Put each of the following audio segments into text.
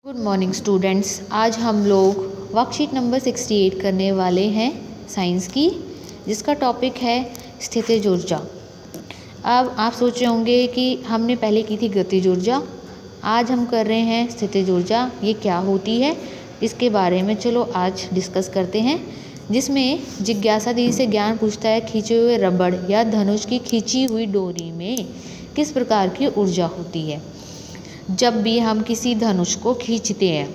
Good morning students. आज हम लोग वर्कशीट नंबर 68 करने वाले हैं साइंस की, जिसका टॉपिक है स्थितिज ऊर्जा। अब आप सोच रहे होंगे कि हमने पहले की थी गतिज ऊर्जा, आज हम कर रहे हैं स्थितिज ऊर्जा। ये क्या होती है इसके बारे में चलो आज डिस्कस करते हैं, जिसमें जिज्ञासा दी से ज्ञान पूछता है खींचे हुए रबड़ या धनुष की खींची हुई डोरी में किस प्रकार की ऊर्जा होती है। जब भी हम किसी धनुष को खींचते हैं,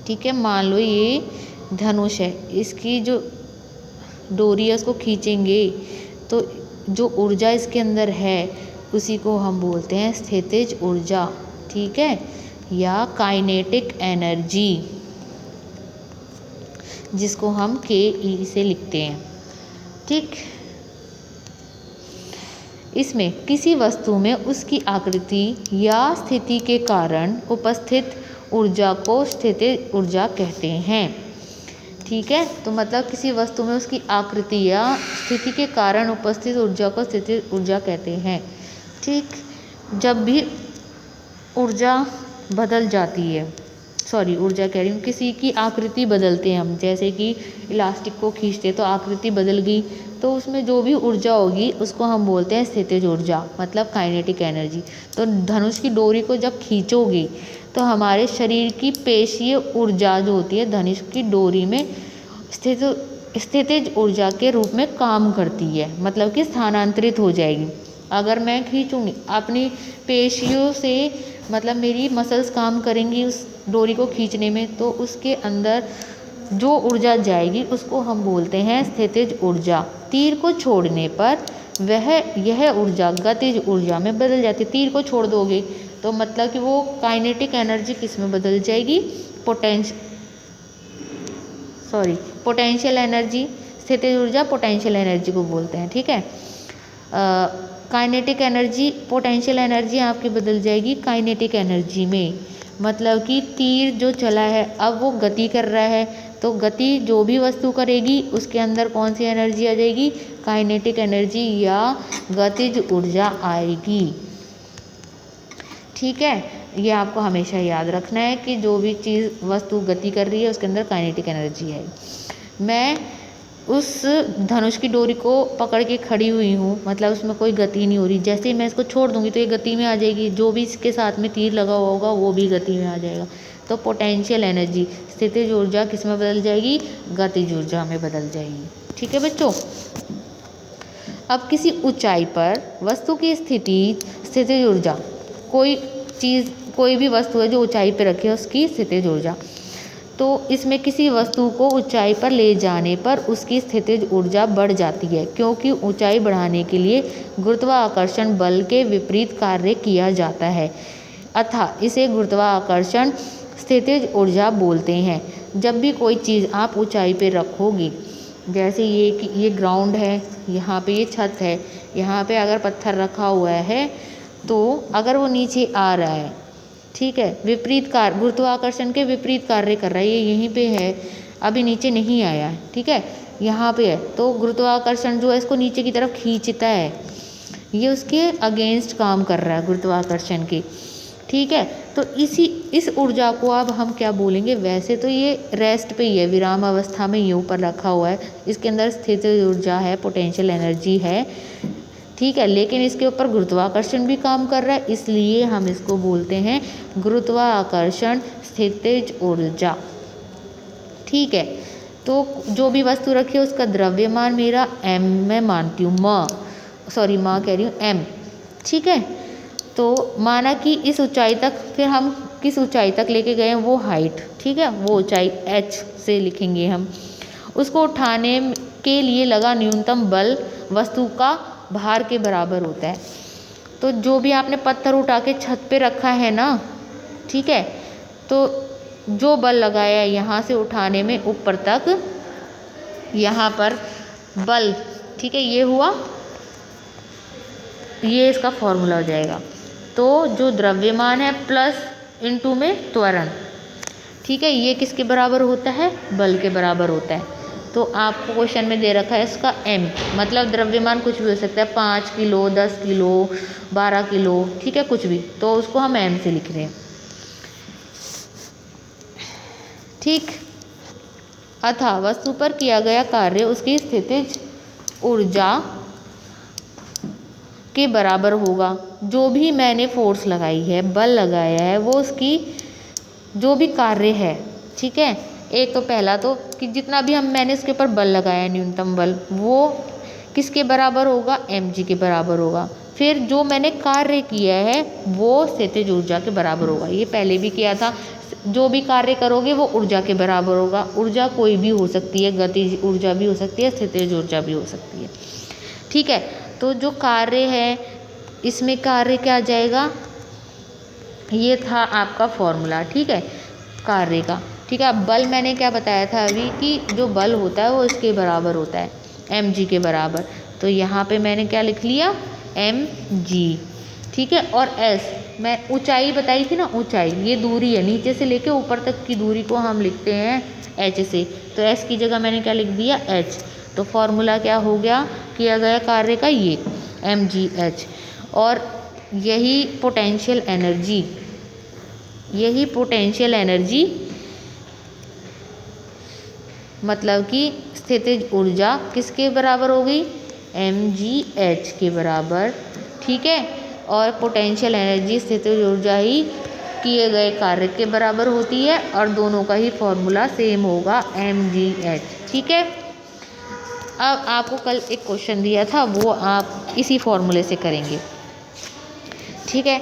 ठीक है, मान लो ये धनुष है, इसकी जो डोरी है उसको खींचेंगे तो जो ऊर्जा इसके अंदर है उसी को हम बोलते हैं स्थितिज ऊर्जा, ठीक है, या काइनेटिक एनर्जी, जिसको हम के से लिखते हैं। ठीक, इसमें किसी वस्तु में उसकी आकृति या स्थिति के कारण उपस्थित ऊर्जा को स्थितिज ऊर्जा कहते हैं। ठीक है, तो मतलब किसी वस्तु में उसकी आकृति या स्थिति के कारण उपस्थित ऊर्जा को स्थितिज ऊर्जा कहते हैं। ठीक, जब भी ऊर्जा बदल जाती है, ऊर्जा कह रही हूँ, किसी की आकृति बदलते हैं हम, जैसे कि इलास्टिक को खींचते तो आकृति बदल गई, तो उसमें जो भी ऊर्जा होगी उसको हम बोलते हैं स्थितिज ऊर्जा, मतलब काइनेटिक एनर्जी। तो धनुष की डोरी को जब खींचोगे तो हमारे शरीर की पेशीय ऊर्जा जो होती है धनुष की डोरी में स्थितिज ऊर्जा के रूप में काम करती है, मतलब कि स्थानांतरित हो जाएगी। अगर मैं खींचूँगी अपनी पेशियों से, मतलब मेरी मसल्स काम करेंगी उस डोरी को खींचने में, तो उसके अंदर जो ऊर्जा जाएगी उसको हम बोलते हैं स्थितिज ऊर्जा। तीर को छोड़ने पर यह ऊर्जा गतिज ऊर्जा में बदल जाती है। तीर को छोड़ दोगे तो मतलब कि वो काइनेटिक एनर्जी किस में बदल जाएगी, पोटेंशियल एनर्जी। स्थितिज ऊर्जा पोटेंशियल एनर्जी को बोलते हैं। ठीक है, काइनेटिक एनर्जी, पोटेंशियल एनर्जी आपकी बदल जाएगी काइनेटिक एनर्जी में, मतलब कि तीर जो चला है अब वो गति कर रहा है, तो गति जो भी वस्तु करेगी उसके अंदर कौन सी एनर्जी आ जाएगी, काइनेटिक एनर्जी या गतिज ऊर्जा आएगी। ठीक है, ये आपको हमेशा याद रखना है कि जो भी चीज़ वस्तु गति कर रही है उसके अंदर काइनेटिक एनर्जी है। मैं उस धनुष की डोरी को पकड़ के खड़ी हुई हूँ, मतलब उसमें कोई गति नहीं हो रही, जैसे ही मैं इसको छोड़ दूँगी तो ये गति में आ जाएगी, जो भी इसके साथ में तीर लगा हुआ होगा वो भी गति में आ जाएगा। तो पोटेंशियल एनर्जी, स्थितिज ऊर्जा किस में बदल जाएगी, गतिज ऊर्जा में बदल जाएगी। ठीक है बच्चों, अब किसी ऊंचाई पर वस्तु की स्थितिज ऊर्जा, कोई भी वस्तु है जो ऊंचाई पर रखी है उसकी स्थितिज ऊर्जा, तो इसमें किसी वस्तु को ऊंचाई पर ले जाने पर उसकी स्थितिज ऊर्जा बढ़ जाती है, क्योंकि ऊंचाई बढ़ाने के लिए गुरुत्वाकर्षण बल के विपरीत कार्य किया जाता है, अतः इसे गुरुत्वाकर्षण स्थितिज ऊर्जा बोलते हैं। जब भी कोई चीज़ आप ऊंचाई पे रखोगे, जैसे ये ग्राउंड है, यहाँ पे ये छत है, यहाँ पे अगर पत्थर रखा हुआ है तो अगर वो नीचे आ रहा है, ठीक है, विपरीत कार्य, गुरुत्वाकर्षण के विपरीत कार्य कर रहा है, ये यहीं पे है, अभी नीचे नहीं आया है, ठीक है, यहाँ पे है, तो गुरुत्वाकर्षण जो है इसको नीचे की तरफ खींचता है, ये उसके अगेंस्ट काम कर रहा है गुरुत्वाकर्षण के। ठीक है, तो इस ऊर्जा को अब हम क्या बोलेंगे, वैसे तो ये रेस्ट पे ही है, विराम अवस्था में ये ऊपर रखा हुआ है, इसके अंदर स्थितिज ऊर्जा है, पोटेंशियल एनर्जी है, ठीक है, लेकिन इसके ऊपर गुरुत्वाकर्षण भी काम कर रहा है, इसलिए हम इसको बोलते हैं गुरुत्वाकर्षण स्थितिज ऊर्जा। ठीक है, तो जो भी वस्तु रखी है उसका द्रव्यमान मेरा m में मानती हूँ, माँ कह रही हूँ m। ठीक है, तो माना कि इस ऊंचाई तक, फिर हम किस ऊंचाई तक लेके गए हैं वो हाइट, ठीक है, वो ऊंचाई h से लिखेंगे हम। उसको उठाने के लिए लगा न्यूनतम बल वस्तु का भार के बराबर होता है। तो जो भी आपने पत्थर उठा के छत पे रखा है ना, ठीक है, तो जो बल लगाया है यहाँ से उठाने में ऊपर तक, यहाँ पर बल, ठीक है, ये हुआ, ये इसका फॉर्मूला हो जाएगा। तो जो द्रव्यमान है प्लस इनटू में त्वरण, ठीक है, ये किसके बराबर होता है, बल के बराबर होता है। तो आपको क्वेश्चन में दे रखा है इसका m, मतलब द्रव्यमान कुछ भी हो सकता है, 5 किलो, 10 किलो, 12 किलो, ठीक है, कुछ भी, तो उसको हम m से लिख रहे हैं। ठीक। अतः वस्तु पर किया गया कार्य उसकी स्थितिज ऊर्जा के बराबर होगा। जो भी मैंने फोर्स लगाई है, बल लगाया है, वो उसकी जो भी कार्य है, ठीक है। एक तो पहला तो कि जितना भी मैंने इसके ऊपर बल लगाया, न्यूनतम बल, वो किसके बराबर होगा, mg के बराबर होगा। फिर जो मैंने कार्य किया है वो स्थितिज ऊर्जा के बराबर होगा। ये पहले भी किया था। जो भी कार्य करोगे वो ऊर्जा के बराबर होगा। ऊर्जा कोई भी हो सकती है, गतिज ऊर्जा भी हो सकती है, स्थितिज ऊर्जा भी हो सकती है, ठीक है। तो जो कार्य है, इसमें कार्य क्या आ जाएगा, ये था आपका फॉर्मूला, ठीक है, कार्य का, ठीक है। अब बल मैंने क्या बताया था अभी कि जो बल होता है वो इसके बराबर होता है, mg के बराबर। तो यहाँ पे मैंने क्या लिख लिया, mg, ठीक है। और s, मैं ऊंचाई बताई थी ना, ऊंचाई ये दूरी है, नीचे से लेके ऊपर तक की दूरी को हम लिखते हैं h से। तो s की जगह मैंने क्या लिख दिया, h। तो फॉर्मूला क्या हो गया, किया गया कार्य का, ये mgh। और यही पोटेंशियल एनर्जी, यही पोटेंशियल एनर्जी मतलब कि स्थितिज ऊर्जा किसके बराबर हो गई, mgh के बराबर, ठीक है। और पोटेंशियल एनर्जी स्थितिज ऊर्जा ही किए गए कार्य के बराबर होती है, और दोनों का ही फॉर्मूला सेम होगा, mgh, ठीक है। अब आपको कल एक क्वेश्चन दिया था, वो आप इसी फॉर्मूले से करेंगे, ठीक है,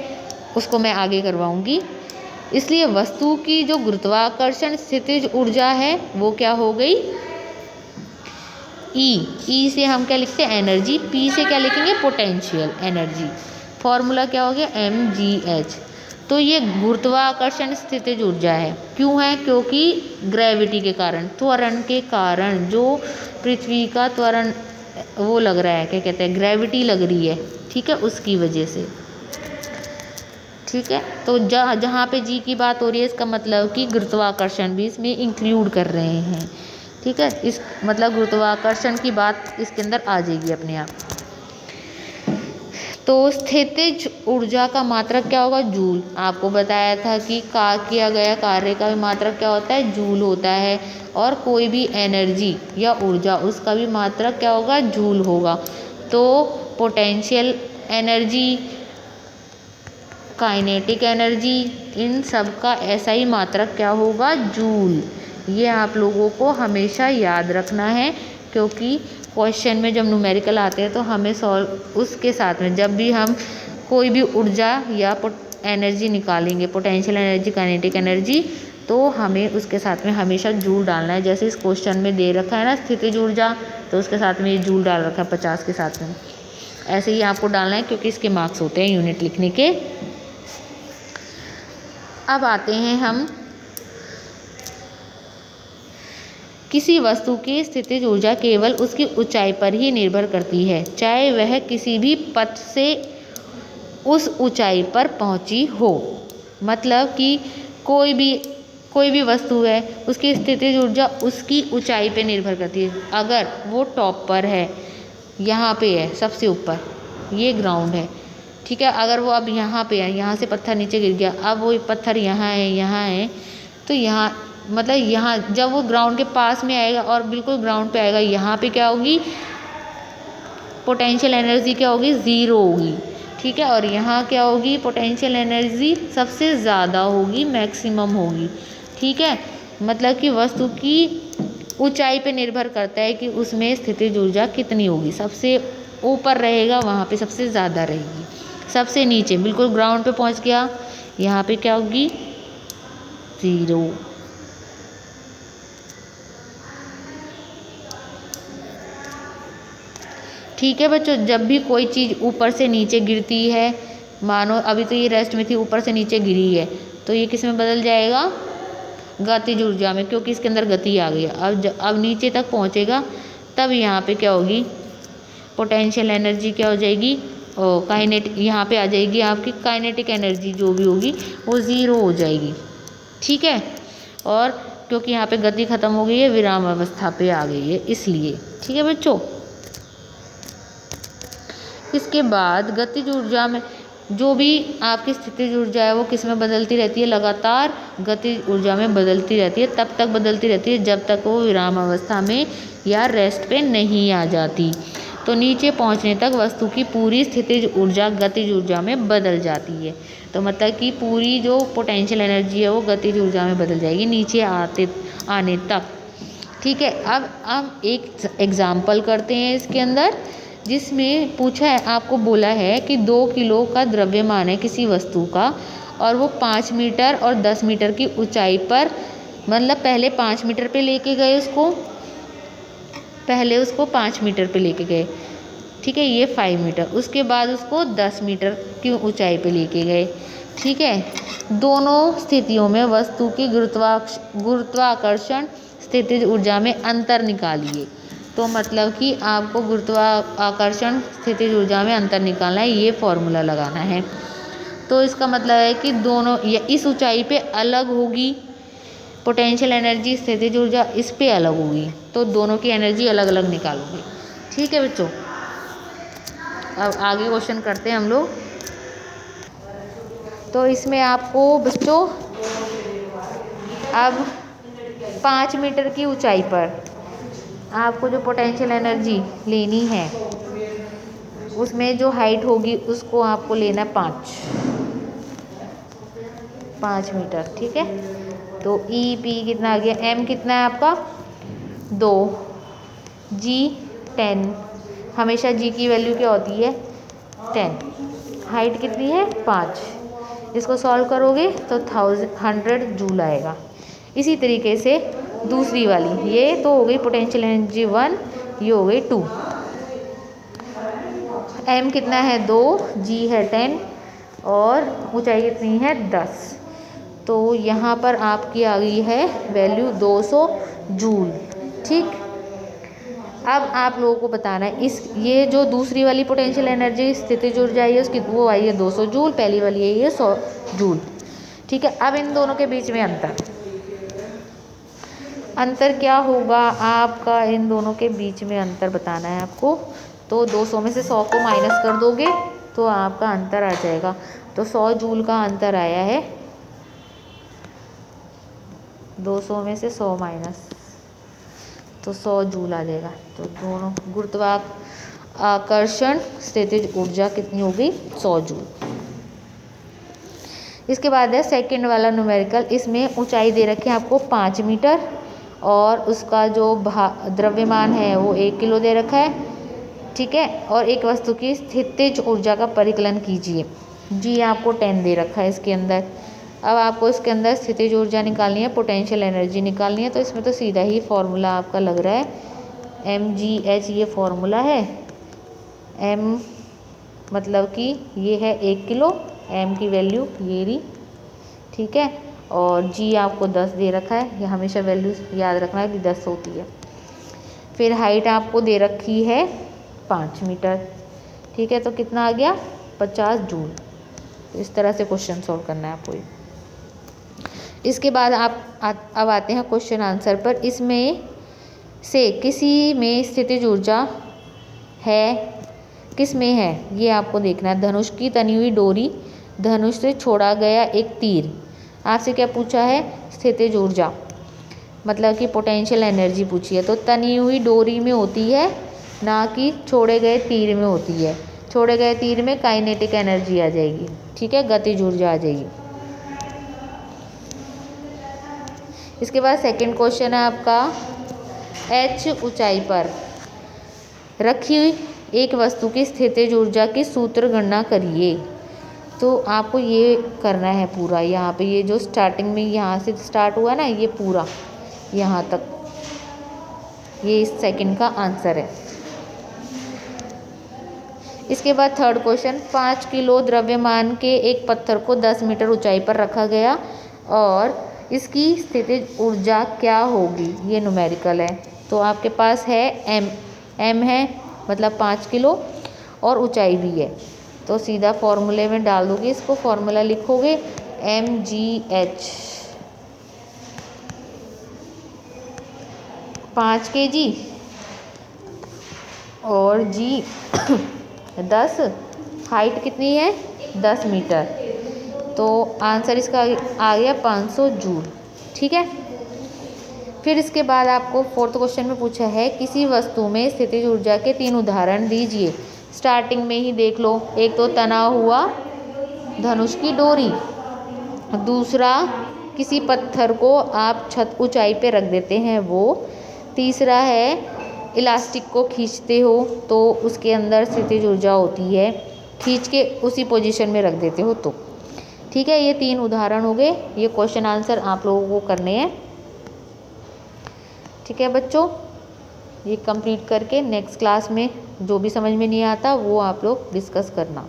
उसको मैं आगे करवाऊंगी। इसलिए वस्तु की जो गुरुत्वाकर्षण स्थितिज ऊर्जा है वो क्या हो गई, E से हम क्या लिखते हैं, एनर्जी, P से क्या लिखेंगे, पोटेंशियल एनर्जी। फॉर्मूला क्या हो गया, mgh। तो ये गुरुत्वाकर्षण स्थितिज ऊर्जा है। क्यों है, क्योंकि ग्रेविटी के कारण, त्वरण के कारण, जो पृथ्वी का त्वरण वो लग रहा है, क्या कहते हैं, ग्रेविटी लग रही है, ठीक है, उसकी वजह से, ठीक है। तो जहाँ पे जी की बात हो रही है, इसका मतलब कि गुरुत्वाकर्षण भी इसमें इंक्लूड कर रहे हैं, ठीक है। इस मतलब गुरुत्वाकर्षण की बात इसके अंदर आ जाएगी अपने आप। तो स्थितिज ऊर्जा का मात्रक क्या होगा, जूल। आपको बताया था कि किया गया कार्य का भी मात्रक क्या होता है, जूल होता है। और कोई भी एनर्जी या ऊर्जा, उसका भी मात्रक क्या होगा, जूल होगा। तो पोटेंशियल एनर्जी, काइनेटिक एनर्जी, इन सब का ऐसा ही मात्रक क्या होगा, जूल। ये आप लोगों को हमेशा याद रखना है, क्योंकि क्वेश्चन में जब न्यूमेरिकल आते हैं तो हमें सॉल्व उसके साथ में, जब भी हम कोई भी ऊर्जा या एनर्जी निकालेंगे, पोटेंशियल एनर्जी, काइनेटिक एनर्जी, तो हमें उसके साथ में हमेशा जूल डालना है। जैसे इस क्वेश्चन में दे रखा है ना स्थितिज ऊर्जा, तो उसके साथ में ये जूल डाल रखा है 50 के साथ में, ऐसे ही आपको डालना है, क्योंकि इसके मार्क्स होते हैं यूनिट लिखने के। अब आते हैं हम किसी वस्तु की स्थितिज ऊर्जा केवल उसकी ऊंचाई पर ही निर्भर करती है, चाहे वह किसी भी पथ से उस ऊंचाई पर पहुंची हो। मतलब कि कोई भी वस्तु है, उसकी स्थितिज ऊर्जा उसकी ऊंचाई पे निर्भर करती है। अगर वो टॉप पर है, यहाँ पे है सबसे ऊपर, ये ग्राउंड है, ठीक है। अगर वो अब यहाँ पे है, यहाँ से पत्थर नीचे गिर गया, अब वो पत्थर यहाँ है, तो यहाँ मतलब यहाँ जब वो ग्राउंड के पास में आएगा और बिल्कुल ग्राउंड पे आएगा, यहाँ पे क्या होगी, पोटेंशियल एनर्जी क्या होगी, ज़ीरो होगी, ठीक है। और यहाँ क्या होगी, पोटेंशियल एनर्जी सबसे ज़्यादा होगी, मैक्सिमम होगी, ठीक है। मतलब कि वस्तु की ऊंचाई पे निर्भर करता है कि उसमें स्थितिज ऊर्जा कितनी होगी। सबसे ऊपर रहेगा वहाँ पे सबसे ज़्यादा रहेगी, सबसे नीचे बिल्कुल ग्राउंड पे पहुँच गया, यहाँ पे क्या होगी, ज़ीरो। ठीक है बच्चों, जब भी कोई चीज़ ऊपर से नीचे गिरती है, मानो अभी तो ये रेस्ट में थी, ऊपर से नीचे गिरी है, तो ये किस में बदल जाएगा, गतिज ऊर्जा में, क्योंकि इसके अंदर गति आ गई। अब नीचे तक पहुँचेगा, तब यहाँ पे क्या होगी, पोटेंशियल एनर्जी क्या हो जाएगी, और काइनेटिक, यहाँ पे आ जाएगी आपकी काइनेटिक एनर्जी जो भी होगी वो ज़ीरो हो जाएगी, ठीक है। और क्योंकि यहाँ पे गति ख़त्म हो गई है, विराम अवस्था पे आ गई है, इसलिए, ठीक है बच्चों। इसके बाद गतिज ऊर्जा में जो भी आपकी स्थितिज ऊर्जा है वो किस में बदलती रहती है, लगातार गतिज ऊर्जा में बदलती रहती है। तब तक बदलती रहती है जब तक वो विराम अवस्था में या रेस्ट पे नहीं आ जाती। तो नीचे पहुंचने तक वस्तु की पूरी स्थितिज ऊर्जा गतिज ऊर्जा में बदल जाती है। तो मतलब कि पूरी जो पोटेंशियल एनर्जी है वो गतिज ऊर्जा में बदल जाएगी नीचे आने तक। ठीक है, अब हम एक एग्जाम्पल करते हैं इसके अंदर, जिसमें पूछा है, आपको बोला है कि 2 किलो का द्रव्यमान है किसी वस्तु का और वो 5 मीटर और 10 मीटर की ऊंचाई पर, मतलब पहले 5 मीटर पे लेके गए उसको, पहले उसको 5 मीटर पे लेके गए, ठीक है, ये 5 मीटर, उसके बाद उसको 10 मीटर की ऊंचाई पे लेके गए। ठीक है, दोनों स्थितियों में वस्तु की गुरुत्वाकर्षण स्थितिज ऊर्जा में अंतर निकालिए। तो मतलब कि आपको गुरुत्वाकर्षण स्थितिज ऊर्जा में अंतर निकालना है, ये फॉर्मूला लगाना है। तो इसका मतलब है कि दोनों इस ऊंचाई पे अलग होगी पोटेंशियल एनर्जी, स्थितिज ऊर्जा इस पे अलग होगी, तो दोनों की एनर्जी अलग अलग निकालोगे। ठीक है बच्चों, अब आगे क्वेश्चन करते हैं हम लोग। तो इसमें आपको बच्चों अब 5 मीटर की ऊंचाई पर आपको जो पोटेंशियल एनर्जी लेनी है उसमें जो हाइट होगी उसको आपको लेना 5 मीटर। ठीक है, तो ई पी कितना आ गया, एम कितना है आपका 2, जी 10, हमेशा जी की वैल्यू क्या होती है 10, हाइट कितनी है 5, इसको सॉल्व करोगे तो 100 जूल आएगा। इसी तरीके से दूसरी वाली, ये तो हो गई पोटेंशियल एनर्जी 1, ये हो गई 2, एम कितना है 2, जी है 10 और ऊंचाई कितनी है 10। तो यहाँ पर आपकी आ गई है वैल्यू 200 जूल। ठीक, अब आप लोगों को बताना है ये जो दूसरी वाली पोटेंशियल एनर्जी स्थितिज ऊर्जा है उसकी वो आई है 200 जूल, पहली वाली आई है 100 जूल। ठीक है, अब इन दोनों के बीच में अंतर क्या होगा आपका, इन दोनों के बीच में अंतर बताना है आपको। तो 200 में से 100 को माइनस कर दोगे तो आपका अंतर आ जाएगा। तो 100 जूल का अंतर आया है, 200 में से 100 माइनस, तो 100 जूल आ जाएगा। तो दोनों गुरुत्वाकर्षण स्थितिज ऊर्जा कितनी होगी 100 जूल। इसके बाद है सेकंड वाला न्यूमेरिकल, इसमें ऊंचाई दे रखी है आपको 5 मीटर और उसका जो द्रव्यमान है वो 1 किलो दे रखा है। ठीक है, और एक वस्तु की स्थितिज ऊर्जा का परिकलन कीजिए, जी आपको 10 दे रखा है इसके अंदर। अब आपको इसके अंदर स्थितिज ऊर्जा निकालनी है, पोटेंशियल एनर्जी निकालनी है। तो इसमें तो सीधा ही फॉर्मूला आपका लग रहा है mgh, ये फॉर्मूला है। m मतलब कि ये है 1 किलो, m की वैल्यू ये रही। ठीक है, और g आपको 10 दे रखा है, ये हमेशा वैल्यू याद रखना है कि 10 होती है। फिर हाइट आपको दे रखी है 5 मीटर। ठीक है, तो कितना आ गया 50 जूल। तो इस तरह से क्वेश्चन सॉल्व करना है आपको। इसके बाद अब आते हैं क्वेश्चन आंसर पर। इसमें से किसी में स्थितिज ऊर्जा है, किस में है ये आपको देखना है। धनुष की तनी हुई डोरी, धनुष से छोड़ा गया एक तीर, आपसे क्या पूछा है स्थितिज ऊर्जा, मतलब कि पोटेंशियल एनर्जी पूछी है। तो तनी हुई डोरी में होती है, ना कि छोड़े गए तीर में होती है। छोड़े गए तीर में काइनेटिक एनर्जी आ जाएगी। ठीक है, गतिज ऊर्जा आ जाएगी। इसके बाद सेकंड क्वेश्चन है आपका, h ऊंचाई पर रखी हुई एक वस्तु की स्थितिज ऊर्जा की सूत्र गणना करिए। तो आपको ये करना है पूरा, यहाँ पे ये जो स्टार्टिंग में यहाँ से स्टार्ट हुआ ना, ये पूरा यहाँ तक, ये इस सेकंड का आंसर है। इसके बाद थर्ड क्वेश्चन, 5 किलो द्रव्यमान के एक पत्थर को 10 मीटर ऊंचाई पर रखा गया और इसकी स्थितिज ऊर्जा क्या होगी, ये न्यूमेरिकल है। तो आपके पास है m है, मतलब 5 किलो और ऊंचाई भी है। तो सीधा फॉर्मूले में डाल दोगे, इसको फॉर्मूला लिखोगे mgh 5 kg और g 10, हाइट कितनी है 10 मीटर। तो आंसर इसका आ गया 500 जूल। ठीक है। फिर इसके बाद आपको फोर्थ क्वेश्चन में पूछा है किसी वस्तु में स्थितिज ऊर्जा के 3 उदाहरण दीजिए। स्टार्टिंग में ही देख लो, एक तो तना हुआ धनुष की डोरी, दूसरा किसी पत्थर को आप छत ऊंचाई पे रख देते हैं वो, तीसरा है इलास्टिक को खींचते हो तो उसके अंदर स्थितिज ऊर्जा होती है, खींच के उसी पोजीशन में रख देते हो तो। ठीक है, ये 3 उदाहरण हो गए। ये क्वेश्चन आंसर आप लोगों को करने हैं। ठीक है बच्चों, ये कंप्लीट करके नेक्स्ट क्लास में जो भी समझ में नहीं आता वो आप लोग डिस्कस करना।